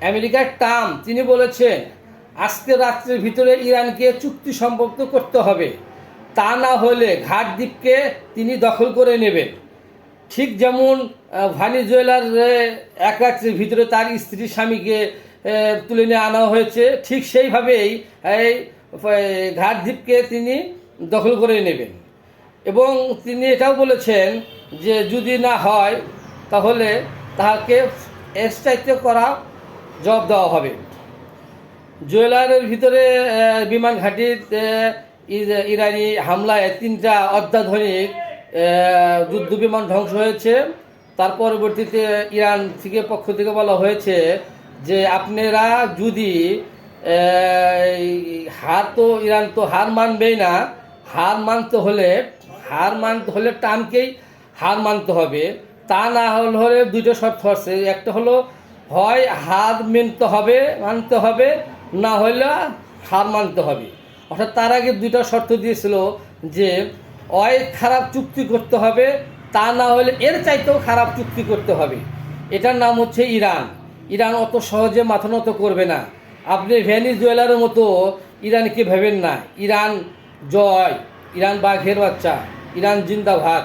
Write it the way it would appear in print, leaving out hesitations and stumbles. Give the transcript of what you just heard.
আমেরিকার ট্রাম্প তিনি বলেছেন আজকে রাত্রের ভিতরে ইরানকে চুক্তি সম্পন্ন করতে হবে, তা না হলে ঘাট দ্বীপকে তিনি দখল করে নেবেন। ঠিক যেমন ভেনেজুয়েলার এক রাত্রের ভিতরে তার স্ত্রী স্বামীকে তুলে নিয়ে আনা হয়েছে, ঠিক সেইভাবেই এই ঘাট দ্বীপকে তিনি দখল করে নেবেন। এবং তিনি এটাও বলেছেন যে যদি না হয় তাহলে তাহাকে এক্সট্রাক্ট করা জবাব দেওয়া হবে। জুয়েলারের ভিতরে বিমান ঘাঁটির ইরানি হামলায় 3টা অত্যাধুনিক যুদ্ধ বিমান ধ্বংস হয়েছে। তার পরবর্তীতে ইরান থেকে পক্ষ থেকে বলা হয়েছে যে আপনারা যদি ইরান তো হার মানবেই না, হার মানতে হলে ট্রাম্পকেই হার মানতে হবে। তা না হলে 2টা শর্ত আছে, একটা হলো হয় হার মানতে হবে, না হলে হার মানতে হবে। অর্থাৎ তার আগে 2টা শর্ত দিয়েছিল যে হয় খারাপ চুক্তি করতে হবে, তা না হলে এর চাইতেও খারাপ চুক্তি করতে হবে। এটার নাম হচ্ছে ইরান। ইরান অত সহজে মাথা নত করবে না। আপনি ভেনেজুয়েলার মতো ইরানকে ভেবেন না। ইরান জয়, ইরান বাঘের বাচ্চা, ইরান জিন্দাবাদ।